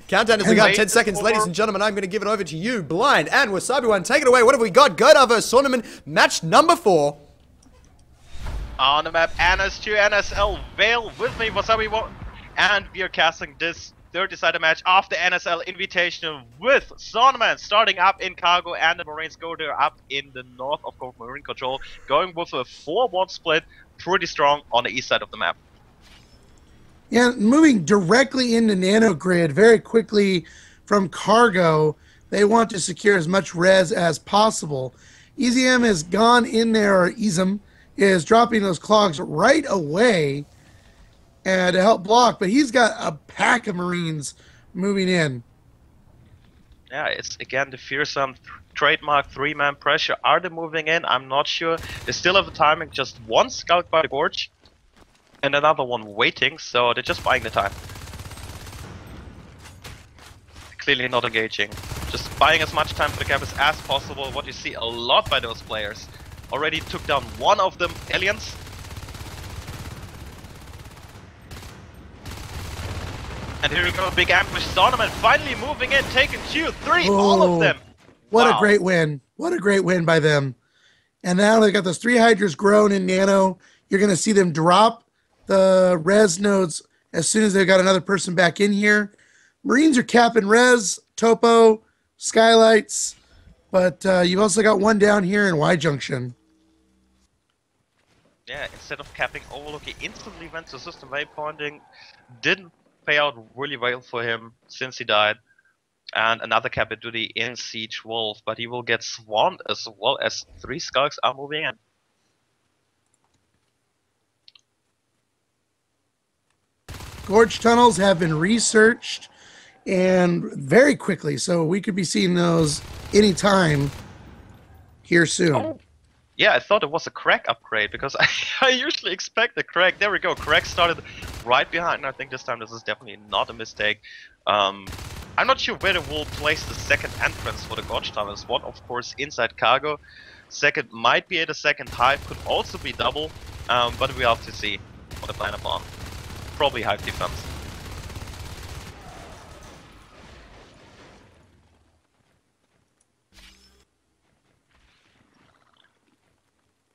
Countdown is begun. 10 seconds, ladies and gentlemen. I'm going to give it over to you, Blind and WasabiOne. Take it away. What have we got? Godar versus Saunamen, match number 4. On the map, NS2 NSL Vale with me, WasabiOne, and we are casting this third decider match of the NSL Invitational with Saunamen starting up in Cargo and the Marines Godar up in the north of Marine Control, going with a 4-1 split, pretty strong on the east side of the map. Yeah, moving directly into Nanogrid very quickly from Cargo. They want to secure as much res as possible. EZM has gone in there, or EZM is dropping those clogs right away to help block, but he's got a pack of Marines moving in. Yeah, it's again the fearsome trademark 3-man pressure. Are they moving in? I'm not sure. They still have the timing, just one scout by the gorge and another one waiting, so they're just buying the time. Clearly not engaging. Just buying as much time for the cabins as possible. What you see a lot by those players. Already took down one of them, aliens. And here we go, big ambush. Saunamen finally moving in, taking 2, 3, all of them. What a great win. What a great win by them. And now they got those 3 Hydras grown in Nano. You're going to see them drop the res nodes as soon as they've got another person back in here. Marines are capping res, topo, skylights, but you've also got one down here in Y Junction. Yeah, instead of capping overlook, he instantly went to system waypointing. Didn't pay out really well for him since he died. And another cap into the in Siege Wolf, but he will get swarmed as well as 3 skulks are moving in. Gorge tunnels have been researched and very quickly, so we could be seeing those anytime here soon. Oh. Yeah, I thought it was a crack upgrade because I usually expect a crack. There we go, crack started right behind, and I think this time this is definitely not a mistake. I'm not sure where they will place the second entrance for the Gorge tunnels. One, of course, inside Cargo. Second might be at a second hive, could also be double, but we have to see what they plan upon. Probably hive defense.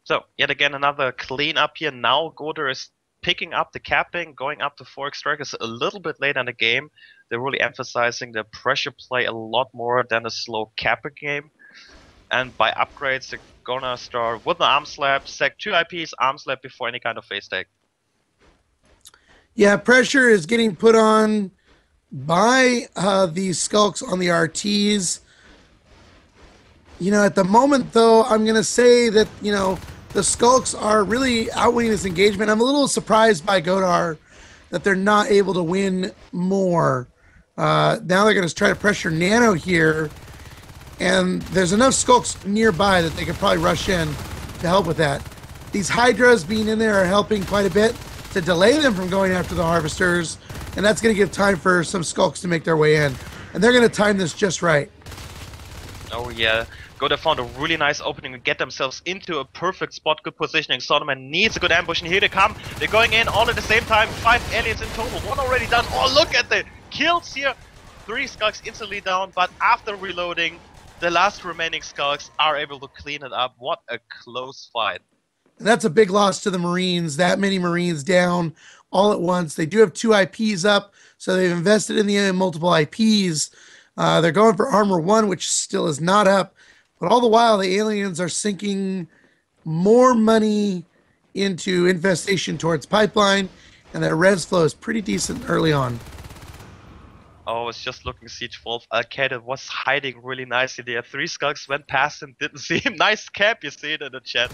So, yet again another clean up here. Now Godar is picking up the capping, going up to 4 extractors a little bit later in the game. They're really emphasizing the pressure play a lot more than the slow capping game. And by upgrades, they're gonna start with the arm slap, sec 2 IPs, arm slap before any kind of face take. Yeah, pressure is getting put on by these skulks on the RTs. You know, at the moment, though, I'm going to say that, you know, the skulks are really outwinning this engagement. I'm a little surprised by Godar that they're not able to win more. Now they're going to try to pressure Nano here, and there's enough skulks nearby that they could probably rush in to help with that. These Hydras being in there are helping quite a bit to delay them from going after the Harvesters, and that's going to give time for some skulks to make their way in. And they're going to time this just right. Oh yeah, Godar found a really nice opening and get themselves into a perfect spot, good positioning. Saunamen needs a good ambush, and here they come. They're going in all at the same time. 5 aliens in total, 1 already done. Oh, look at the kills here. 3 skulks instantly down, but after reloading, the last remaining skulks are able to clean it up. What a close fight. That's a big loss to the Marines. That many Marines down all at once. They do have 2 IPs up, so they've invested in the multiple IPs. They're going for Armor 1, which still is not up. But all the while, the aliens are sinking more money into infestation towards pipeline, and their res flow is pretty decent early on. Oh, I was just looking Siege Wolf. Al-Qaeda was hiding really nicely there. 3 skulks went past him, didn't see him. Nice cap, you see it in the chat.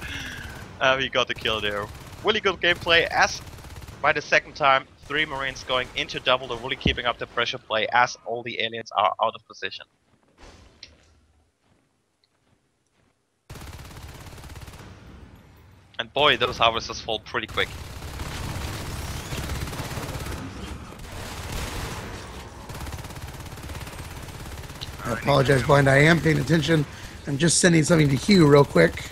He got the kill there. Really good gameplay, as by the second time, 3 Marines going into double. They're really keeping up the pressure play as all the aliens are out of position. And boy, those harvesters fall pretty quick. I apologize, Blind. I am paying attention. I'm just sending something to Hugh real quick.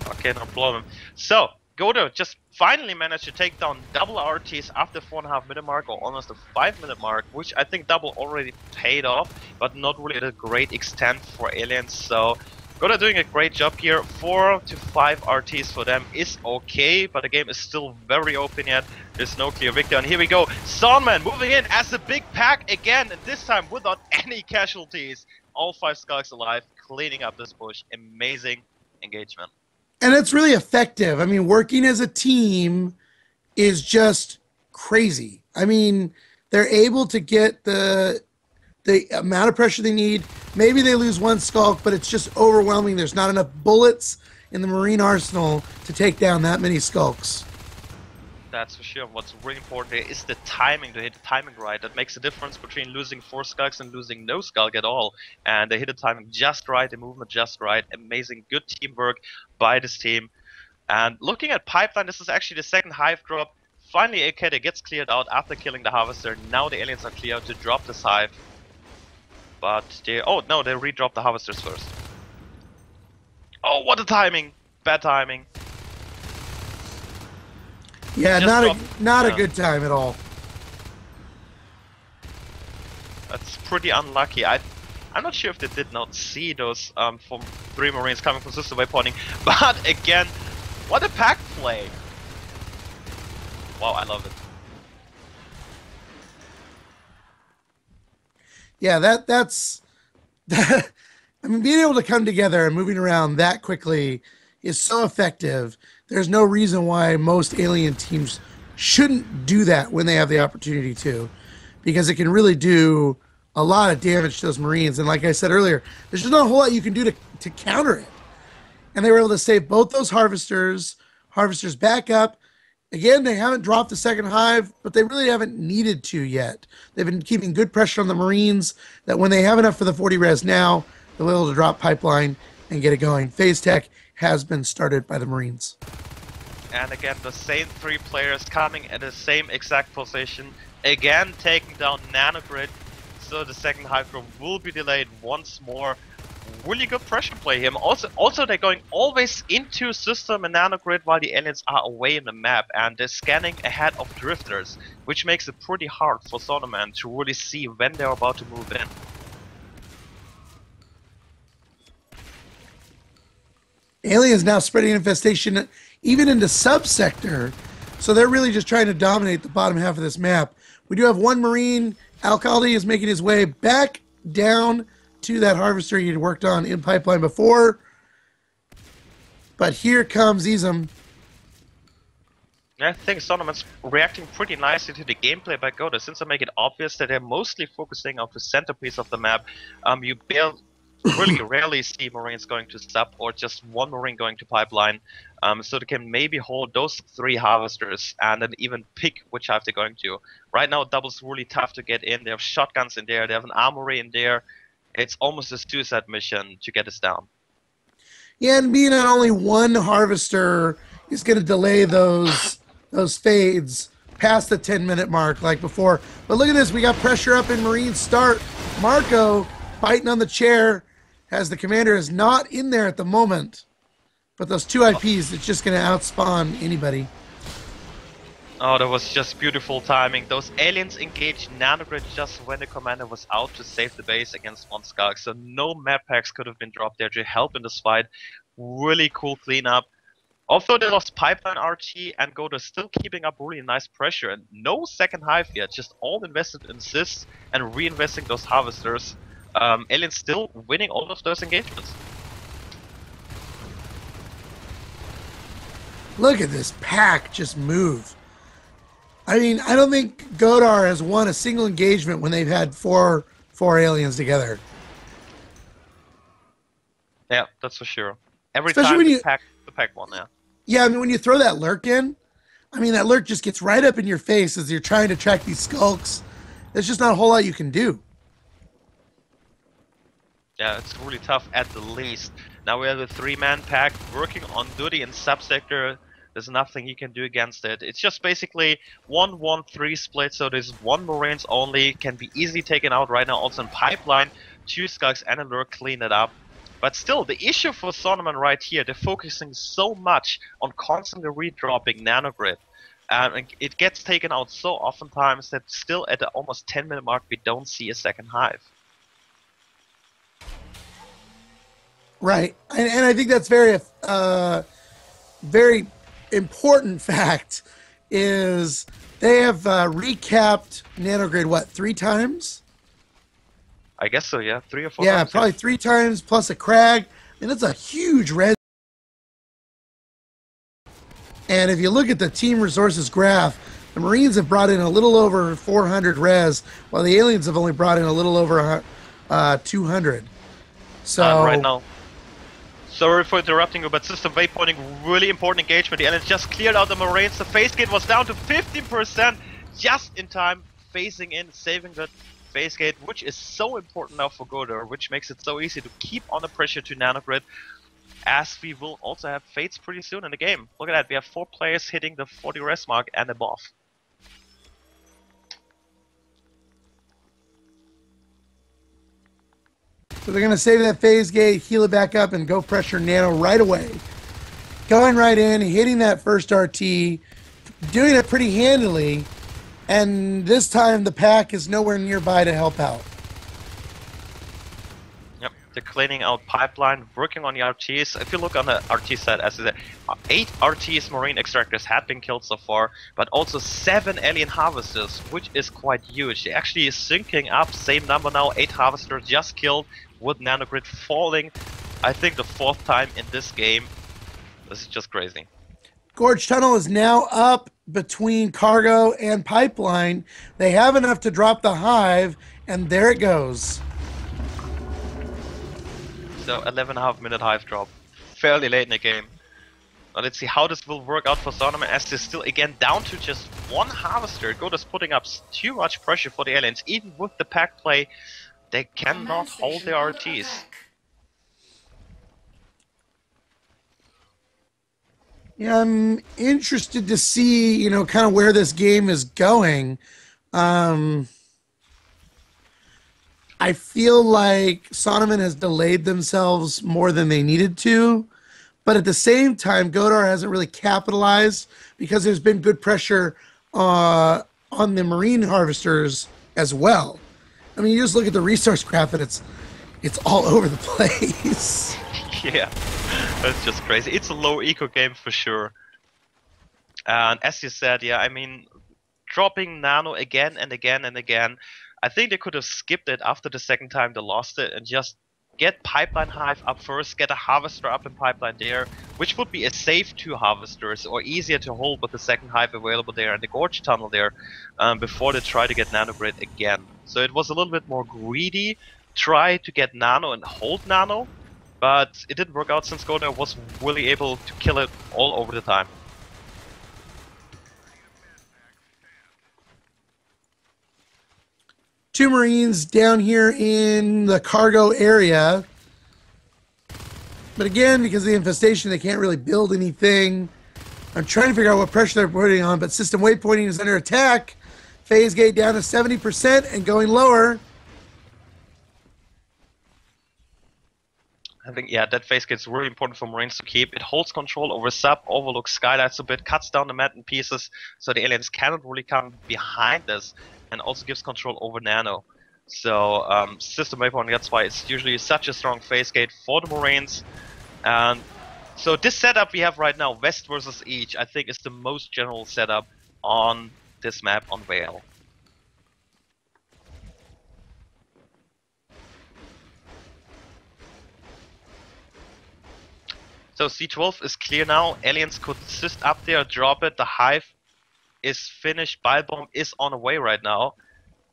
Okay, no problem. So, Godar just finally managed to take down double RTs after 4.5 minute mark, or almost a 5 minute mark, which I think double already paid off, but not really at a great extent for Aliens. So Godar doing a great job here. 4 to 5 RTs for them is okay, but the game is still very open yet. There's no clear victor, and here we go. Saunamen moving in as a big pack again, and this time without any casualties. All 5 skulks alive, cleaning up this bush. Amazing engagement. And it's really effective. I mean, working as a team is just crazy. I mean, they're able to get the amount of pressure they need. Maybe they lose one skulk, but it's just overwhelming. There's not enough bullets in the Marine arsenal to take down that many skulks. That's for sure. What's really important here is the timing, to hit the timing right. That makes a difference between losing 4 skulks and losing no skulk at all. And they hit the timing just right, the movement just right. Amazing, good teamwork by this team. And looking at pipeline, this is actually the second hive drop. Finally, Akeda gets cleared out after killing the harvester. Now the aliens are clear to drop this hive. But they, oh no, they redropped the harvesters first. Oh, what a timing! Bad timing. Yeah, not a good time at all. That's pretty unlucky. I'm not sure if they did not see those from 3 Marines coming from system waypointing, but again, what a pack play! Wow, I love it. Yeah, that's I mean, being able to come together and moving around that quickly is so effective. There's no reason why most alien teams shouldn't do that when they have the opportunity to, because it can really do a lot of damage to those Marines. And like I said earlier, there's just not a whole lot you can do to counter it. And they were able to save both those harvesters back up. Again, they haven't dropped the second hive, but they really haven't needed to yet. They've been keeping good pressure on the Marines, that when they have enough for the 40 res now, they'll be able to drop pipeline and get it going. Phase tech has been started by the Marines. And again, the same 3 players coming at the same exact position. Again, taking down Nanogrid. So the second hive drop will be delayed once more. Really good pressure play here. Also, they're going always into system and Nanogrid while the aliens are away in the map, and they're scanning ahead of drifters, which makes it pretty hard for Saunamen to really see when they're about to move in. Aliens now spreading infestation even into subsector, so they're really just trying to dominate the bottom half of this map. We do have 1 Marine. Alcalde is making his way back down to that harvester he had worked on in pipeline before. But here comes Izum. I think Saunamen's reacting pretty nicely to the gameplay by Godar, since they make it obvious that they're mostly focusing on the centerpiece of the map. You really rarely see Marines going to sub, or just 1 Marine going to pipeline. So they can maybe hold those 3 harvesters and then even pick which hive they're going to. Right now, double's really tough to get in. They have shotguns in there, they have an armory in there. It's almost a suicide mission to get us down. Yeah, and being on only 1 harvester is going to delay those fades past the 10-minute mark like before. But look at this, we got pressure up in Marine start. Marco fighting on the chair as the commander is not in there at the moment. But those 2 IPs, it's just going to outspawn anybody. Oh, that was just beautiful timing. Those aliens engaged Nanogrid just when the commander was out to save the base against 1 Skulk. So no map packs could have been dropped there to help in this fight. Really cool cleanup. Although they lost pipeline RT, and Godar still keeping up really nice pressure. And no second hive yet, just all invested in assists and reinvesting those harvesters. Aliens still winning all of those engagements. Look at this pack just move. I mean, I don't think Godar has won a single engagement when they've had four aliens together. Yeah, that's for sure. Every Especially time when the pack won, yeah. Yeah, I mean, when you throw that lurk in, I mean, that lurk just gets right up in your face as you're trying to track these skulks. There's just not a whole lot you can do. Yeah, it's really tough at the least. Now we have a 3-man pack working on duty in subsector. There's nothing you can do against it. It's just basically 1-1-3 split, so there's 1 Marines only, can be easily taken out right now. Also in pipeline, 2 Skulks and a lurk clean it up. But still, the issue for Saunamen right here, they're focusing so much on constantly redropping nanogrid. And it gets taken out so oftentimes that still at the almost 10-minute mark we don't see a second hive. Right, and I think that's very important fact is they have recapped nanogrid, what, 3 times? I guess so, yeah. 3 or 4 Yeah, times. probably 3 times plus a crag. And it's a huge red. And if you look at the team resources graph, the Marines have brought in a little over 400 res, while the aliens have only brought in a little over 200. So right now, sorry for interrupting you, but system waypointing, really important engagement. The aliens just cleared out the Marines. The phase gate was down to 15%, just in time, phasing in, saving the phase gate, which is so important now for Godar, which makes it so easy to keep on the pressure to nanogrid, as we will also have fates pretty soon in the game. Look at that, we have 4 players hitting the 40 res mark and above. So they're going to save that phase gate, heal it back up, and go pressure nano right away. Going right in, hitting that first RT, doing it pretty handily, and this time the pack is nowhere nearby to help out. Yep, they're cleaning out pipeline, working on the RTs. If you look on the RT side, as I said, 8 RTs Marine Extractors had been killed so far, but also 7 Alien Harvesters, which is quite huge. They actually is syncing up, same number now, 8 Harvesters just killed, with nanogrid falling, I think the 4th time in this game. This is just crazy. Gorge Tunnel is now up between cargo and pipeline. They have enough to drop the hive, and there it goes. So 11.5 minute hive drop, fairly late in the game. Now let's see how this will work out for Saunamen, as they're still again down to just 1 harvester. Godar's putting up too much pressure for the aliens, even with the pack play. They cannot hold their RTs. Yeah, I'm interested to see, you know, kind of where this game is going. I feel like Saunamen has delayed themselves more than they needed to, but at the same time, Godar hasn't really capitalized because there's been good pressure on the Marine Harvesters as well. I mean, you just look at the resource graph and it's all over the place. Yeah, that's just crazy. It's a low eco game for sure. And as you said, yeah, I mean, dropping nano again and again and again. I think they could have skipped it after the second time they lost it and just get pipeline hive up first, get a harvester up in pipeline there, which would be a safe 2 harvesters or easier to hold with the second hive available there and the gorge tunnel there, before they try to get nanogrid again. So it was a little bit more greedy, try to get nano and hold nano, but it didn't work out since Godar was really able to kill it all over the time. Two Marines down here in the cargo area. But again, because of the infestation, they can't really build anything. I'm trying to figure out what pressure they're putting on, but system waypointing is under attack. Phase gate down to 70% and going lower. I think, yeah, that phase gate's really important for Marines to keep. It holds control over sub, overlooks skylights a bit, cuts down the map in pieces, so the aliens cannot really come behind us, and also gives control over nano. So system waypoint, that's why it's usually such a strong phase gate for the Marines. And so this setup we have right now, west versus east, I think is the most general setup on this map on Vale. So C12 is clear now, aliens could assist up there, drop it, the hive is finished, bile bomb is on the way right now.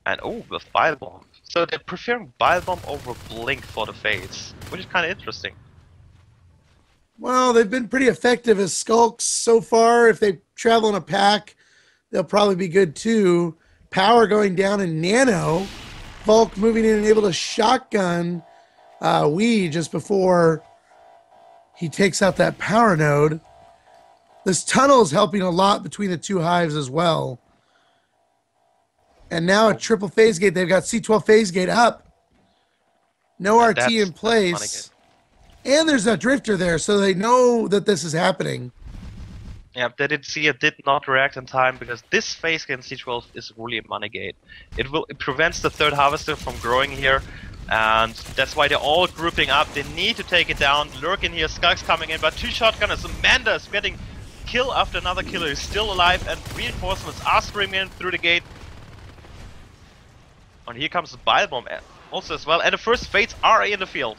And oh, with bile bomb. So they're preferring bile bomb over blink for the phase, which is kind of interesting. Well, they've been pretty effective as skulks so far. If they travel in a pack, they'll probably be good too. Power going down in nano. Volk moving in and able to shotgun WasabiOne just before he takes out that power node. This tunnel is helping a lot between the two hives as well. And now a triple phase gate. They've got C12 phase gate up. No RT in place. And there's a drifter there, so they know that this is happening. Yeah, they did see it, did not react in time, because this phase in C12 is really a money gate. It prevents the third harvester from growing here, and that's why they're all grouping up. They need to take it down. Lurk in here, Skulk's coming in, but two shotgunners. Amanda is getting kill after another killer. He's still alive, and reinforcements are streaming in through the gate. And here comes the bile bomb also as well, and the first fates are in the field.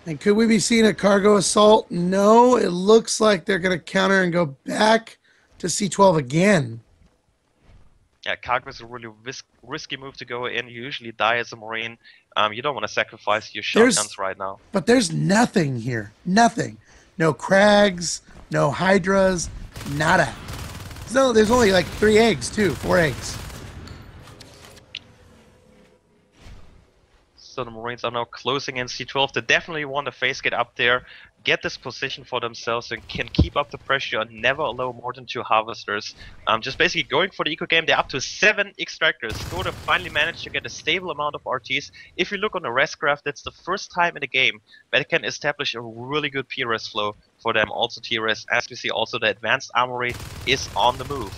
And could we be seeing a cargo assault? No, it looks like they're going to counter and go back to C12 again. Yeah, cargo is a really risky move to go in. You usually die as a Marine. You don't want to sacrifice your shotguns right now. But there's nothing here. Nothing. No Crags, no Hydras, nada. No, there's only like 3 eggs too, 4 eggs. So the Marines are now closing in C12. They definitely want to phase get up there, get this position for themselves, and can keep up the pressure and never allow more than 2 harvesters. Just basically going for the eco game. They're up to 7 extractors. Godar finally managed to get a stable amount of RTs. If you look on the res graph, that's the first time in the game that it can establish a really good PRS flow for them. Also TRS, as we see, also the advanced armory is on the move.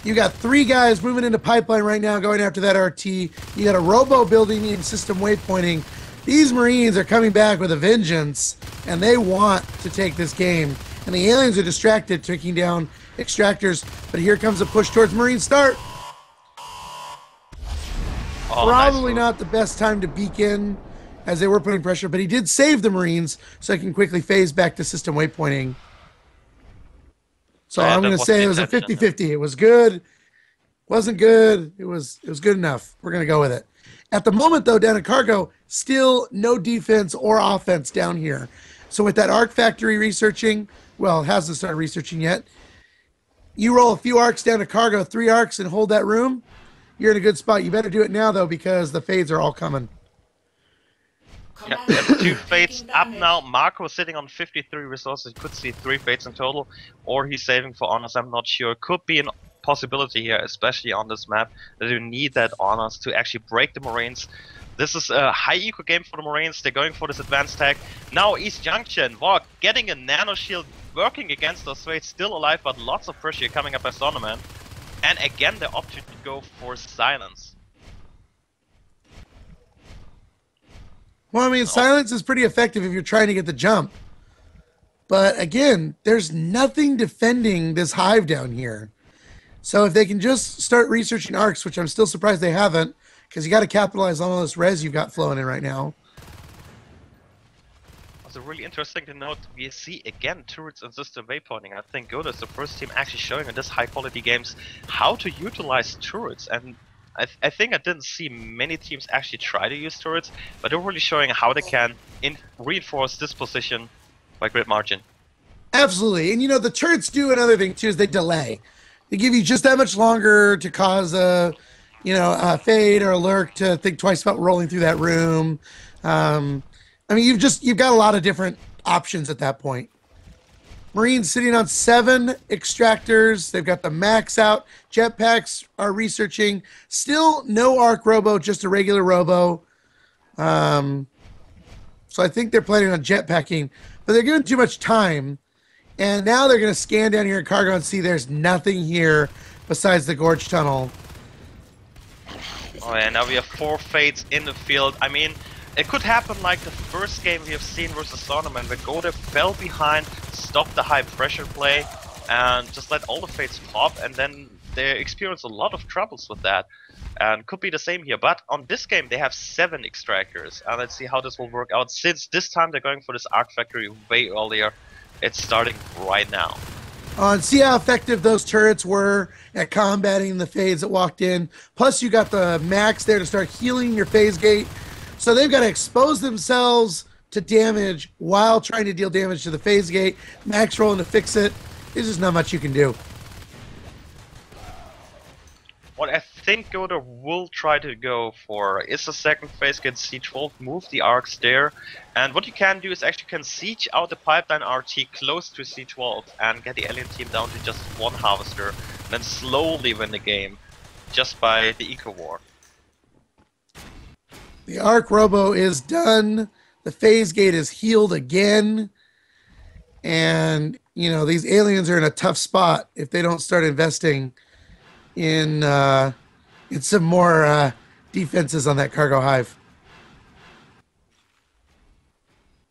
You got 3 guys moving into pipeline right now going after that RT. You got a robo building in system waypointing. These Marines are coming back with a vengeance, and they want to take this game. And the aliens are distracted, taking down extractors. But here comes a push towards Marine start. Oh, Probably nice not the best time to beacon as they were putting pressure, but he did save the Marines so he can quickly phase back to system waypointing. So Yeah, I'm going to say it was a 50-50. It was good. Wasn't good. It was good enough. We're going to go with it. At the moment, though, down at Cargo, still no defense or offense down here. So with that Arc Factory researching, well, it hasn't started researching yet. You roll a few arcs down to Cargo, 3 arcs, and hold that room. You're in a good spot. You better do it now, though, because the fades are all coming. Yeah, we have 2 fates up now. Marco sitting on 53 resources. You could see 3 fates in total, or he's saving for honors. I'm not sure. Could be a possibility here, especially on this map, that you need that honors to actually break the Marines. This is a high eco game for the Marines. They're going for this advanced tag. Now East Junction, wow, getting a nano shield, working against those fates, still alive, but lots of pressure coming up by Saunamen. And again, they opt to go for silence. Well, I mean, silence is pretty effective if you're trying to get the jump. But again, there's nothing defending this hive down here. So if they can just start researching arcs, which I'm still surprised they haven't, because you got to capitalize on all this res you've got flowing in right now. Also really interesting to note, we see again turrets and system waypointing. I think Godar is the first team actually showing in this high quality games how to utilize turrets, and I think I didn't see many teams actually try to use turrets, but they're really showing how they can reinforce this position by great margin. Absolutely. And you know, the turrets do another thing too, is they delay. They give you just that much longer to cause a, you know, a fade or a lurk to think twice about rolling through that room. I mean, you've got a lot of different options at that point. Marines sitting on 7 extractors. They've got the max out. Jetpacks are researching. Still no arc robo, just a regular robo. So I think they're planning on jetpacking, but they're giving too much time. And now they're going to scan down here in Cargo and see there's nothing here besides the Gorge Tunnel. Oh yeah, now we have 4 fates in the field. I mean, it could happen like the first game we have seen versus Saunamen, where Godar fell behind, stopped the high pressure play, and just let all the fates pop, and then they experience a lot of troubles with that. And could be the same here, but on this game they have 7 extractors, and let's see how this will work out. Since this time they're going for this Arc Factory way earlier, it's starting right now. And see how effective those turrets were at combating the fades that walked in. Plus you got the max there to start healing your phase gate. So they've got to expose themselves to damage while trying to deal damage to the phase gate. Max rolling to fix it. There's just not much you can do. What I think Godar will try to go for is the second phase gate C12, move the arcs there. And what you can do is actually can siege out the pipeline RT close to C12 and get the alien team down to just 1 harvester. And then slowly win the game just by the eco war. The Arc Robo is done. The phase gate is healed again. And, you know, these aliens are in a tough spot if they don't start investing in some more defenses on that cargo hive.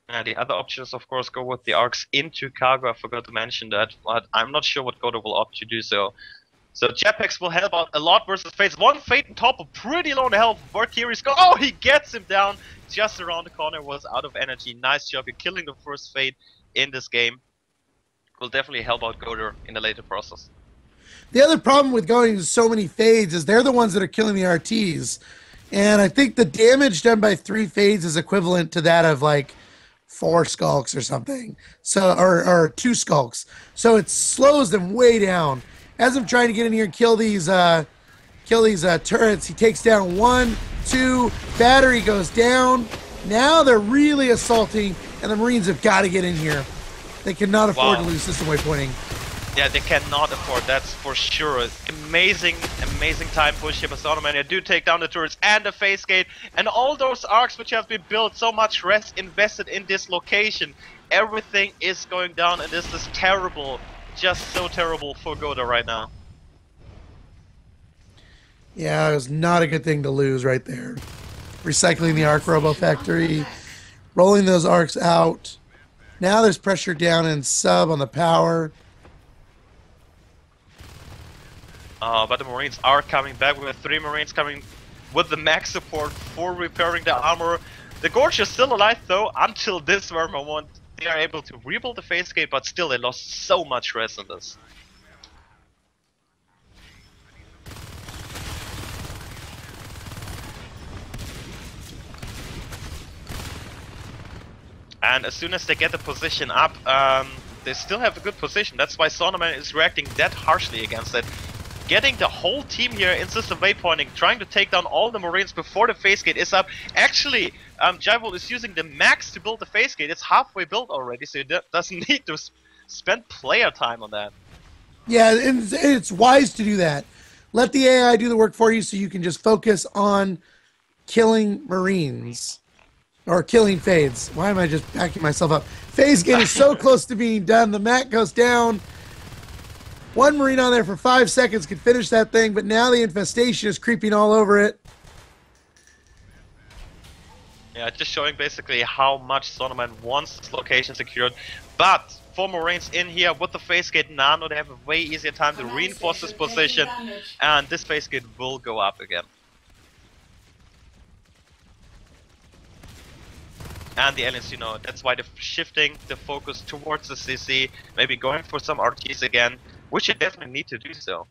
The other options, of course, go with the arcs into cargo. I forgot to mention that, but I'm not sure what Godar will opt to do so. So jetpacks will help out a lot versus Fades. One Fade on top of pretty low on health. Valkyrie's go. Oh, he gets him down just around the corner. Was out of energy. Nice job. You're killing the first Fade in this game. Will definitely help out Godar in the later process. The other problem with going to so many Fades is they're the ones that are killing the RTs. And I think the damage done by 3 Fades is equivalent to that of like 4 Skulks or something. So or 2 Skulks. So it slows them way down. As I'm trying to get in here and kill these turrets, he takes down 1, 2, battery goes down. Now they're really assaulting, and the Marines have got to get in here. They cannot afford to lose system waypointing. Yeah, they cannot afford, that's for sure. Amazing, amazing time push here by Saunamen. They do take down the turrets and the phase gate, and all those arcs which have been built, so much rest invested in this location. Everything is going down, and this is terrible. Just so terrible for Godar right now. Yeah, it was not a good thing to lose right there. Recycling the Arc Robo Factory, rolling those arcs out. Now there's pressure down in sub on the power. But the Marines are coming back. We have 3 Marines coming with the max support for repairing the armor. The Gorge is still alive though until this very moment. They are able to rebuild the phase gate, but still they lost so much res in this. And as soon as they get the position up, they still have a good position. That's why Saunamen is reacting that harshly against it. Getting the whole team here in system waypointing, trying to take down all the Marines before the phase gate is up. Actually, Jivol is using the max to build the phase gate. It's halfway built already, so it doesn't need to spend player time on that. Yeah, and it's wise to do that. Let the AI do the work for you so you can just focus on killing Marines. Or killing Fades. Why am I just backing myself up? Phase gate is so close to being done. The mat goes down. 1 Marine on there for 5 seconds could finish that thing, but now the infestation is creeping all over it. Yeah, just showing basically how much Saunamen wants this location secured. But 4 Marines in here with the phase gate nano, they have a way easier time to reinforce this position, and this phase gate will go up again. And the aliens, you know, that's why they're shifting the focus towards the CC, maybe going for some RTs again, which they definitely need to do so.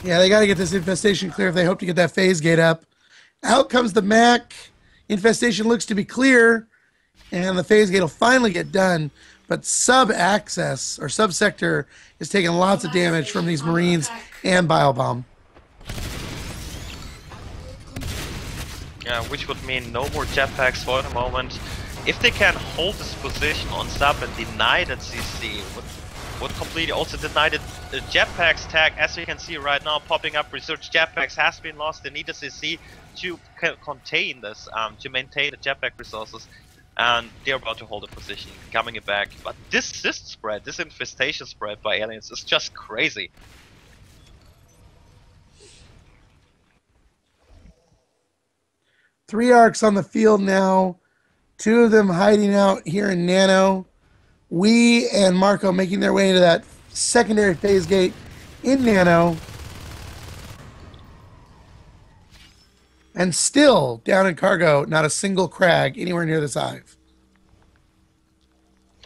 Yeah, they got to get this infestation clear if they hope to get that phase gate up. Out comes the Mac. Infestation looks to be clear, and the phase gate will finally get done. But sub-access, or sub-sector, is taking lots of damage from these Marines and Biobomb. Yeah, which would mean no more jetpacks for the moment. If they can hold this position on sub and deny that CC, would completely also deny the jetpacks tag. As you can see right now, popping up research jetpacks has been lost. They need the CC to contain this, to maintain the jetpack resources. And they're about to hold a position, coming it back. But this cyst spread, this infestation spread by aliens is just crazy. Three arcs on the field now. 2 of them hiding out here in Nano. We and Marco making their way into that secondary phase gate in Nano. And still, down in Cargo, not a single crag anywhere near this hive.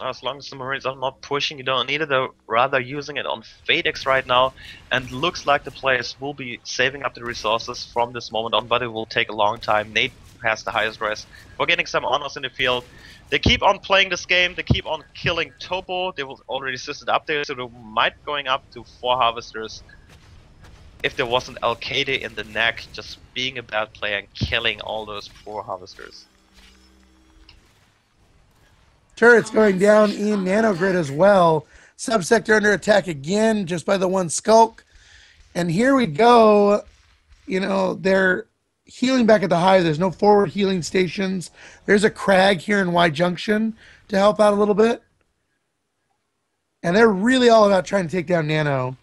As long as the Marines are not pushing, you don't need it. They're rather using it on Fadex right now. And looks like the players will be saving up the resources from this moment on, but it will take a long time. Nate has the highest res. We're getting some honors in the field. They keep on playing this game. They keep on killing Topo. They will already assisted up there, so they might going up to 4 harvesters. If there wasn't Al-Qaeda in the neck, just being a bad player and killing all those poor harvesters. Turrets going down in Nanogrid as well. Subsector under attack again, just by the 1 Skulk. And here we go. You know, they're healing back at the hive. There's no forward healing stations. There's a crag here in Y Junction to help out a little bit. And they're really all about trying to take down Nano.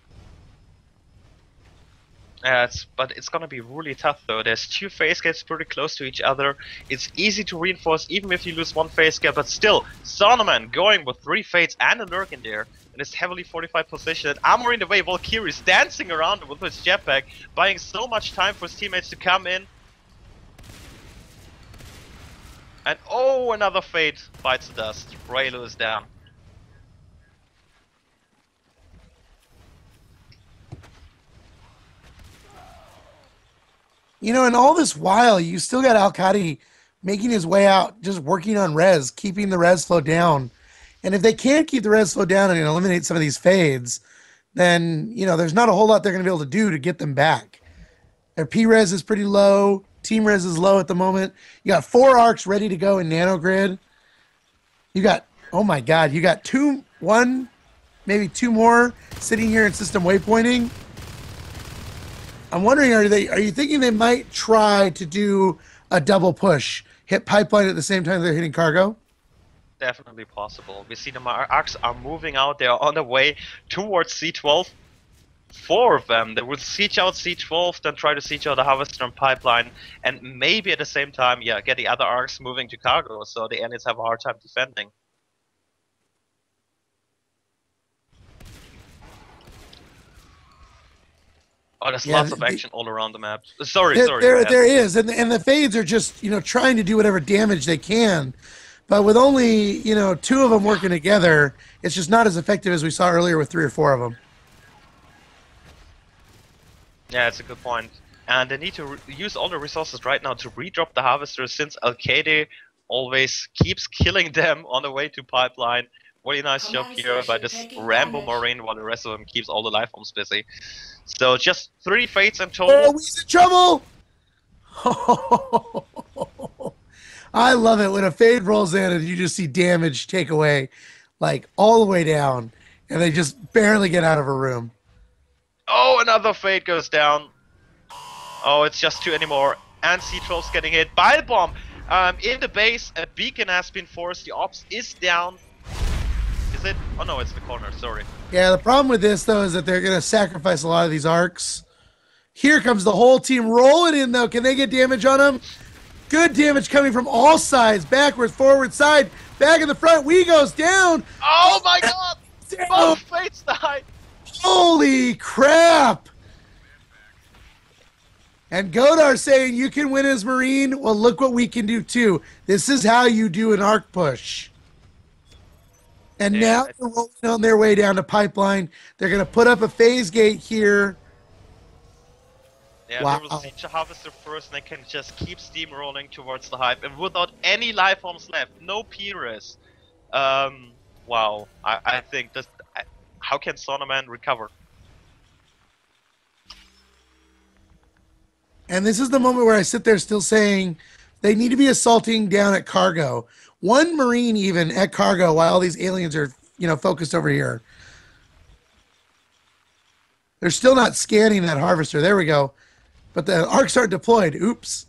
But it's gonna be really tough though. There's 2 phase gates pretty close to each other. It's easy to reinforce even if you lose 1 phase gate, but still, Saunamen going with 3 fates and a lurk in there in his heavily fortified position. And Armor in the way, Valkyrie's dancing around with his jetpack, buying so much time for his teammates to come in. And oh, another fate bites the dust. Raylo is down. You know, and all this while, you still got Al-Qadi making his way out, just working on res, keeping the res flow down. And if they can't keep the res flow down and eliminate some of these fades, then, you know, there's not a whole lot they're going to be able to do to get them back. Their P-res is pretty low. Team res is low at the moment. You got 4 arcs ready to go in Nanogrid. You got, oh my God, you got 2, 1, maybe 2 more sitting here in system waypointing. I'm wondering, are you thinking they might try to do a double push, hit pipeline at the same time they're hitting cargo? Definitely possible. We see the arcs are moving out. They are on the way towards C12. 4 of them. They will siege out C12, then try to siege out the Harvester and pipeline, and maybe at the same time, yeah, get the other arcs moving to cargo, so the aliens have a hard time defending. Oh, there's lots of action all around the map. Sorry. There is, and the fades are just, you know, trying to do whatever damage they can, but with only, you know, 2 of them working together, it's just not as effective as we saw earlier with 3 or 4 of them. Yeah, that's a good point. And they need to use all the resources right now to redrop the Harvester, since Al-Qadi always keeps killing them on the way to pipeline. Really nice job here by this Rambo Marine, while the rest of them keeps all the life forms busy. So just 3 fates in total. Oh, he's in trouble! I love it when a fade rolls in and you just see damage take away, like all the way down, and they just barely get out of a room. Oh, another fate goes down. Oh, it's just 2 anymore. And C12's getting hit by the bomb. In the base, a beacon has been forced. The ops is down. Is it? Oh no, it's the corner, sorry. Yeah, the problem with this, though, is that they're going to sacrifice a lot of these arcs. Here comes the whole team rolling in, though. Can they get damage on them? Good damage coming from all sides. Backwards, forward, side. Back in the front. We goes down. Oh my God! Both fates died. Holy crap! And Godar saying you can win as Marine. Well, look what we can do, too. This is how you do an arc push. And now they're rolling on their way down to pipeline. They're going to put up a phase gate here. Yeah, they will siege the Harvester first, and they can just keep steamrolling towards the hive. And without any life forms left, no P-res. Wow. I think this... How can Saunamen recover? And this is the moment where I sit there still saying they need to be assaulting down at cargo. 1 Marine even at cargo while all these aliens are, you know, focused over here. They're still not scanning that Harvester. There we go. But the arcs aren't deployed. Oops.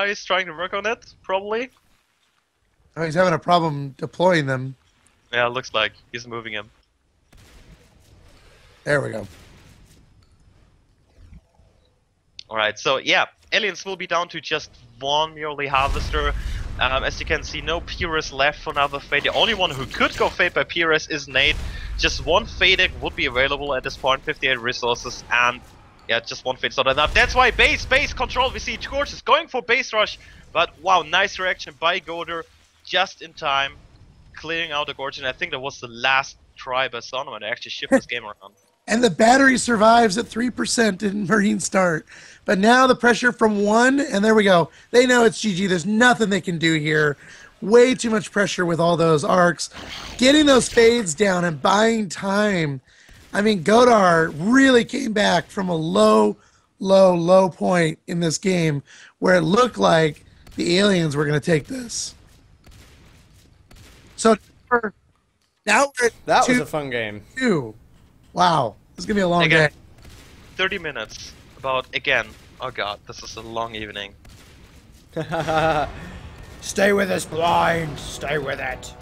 He's trying to work on it, probably. Oh, he's having a problem deploying them. Yeah, looks like he's moving him. There we go. Alright, so yeah, aliens will be down to just 1 merely Harvester. As you can see, no P-res left for another Fade. The only one who could go Fade by P-res is Nate. Just 1 Fade deck would be available at this point, 58 resources, and yeah, just 1 Fade is not enough. That's why base control. We see Torch is going for base rush, but wow, nice reaction by Godar, just in time, clearing out the Gorge, and I think that was the last try by Saunamen to actually shift this game around. And the battery survives at 3% in Marine start. But now the pressure from 1, and there we go. They know it's GG. There's nothing they can do here. Way too much pressure with all those arcs. Getting those fades down and buying time. I mean, Godar really came back from a low point in this game where it looked like the aliens were going to take this. So now we're at that was a fun game. 2. Wow. It's gonna be a long Again, day. 30 minutes. Again. Oh god, this is a long evening. Stay with us, Blind. Stay with it.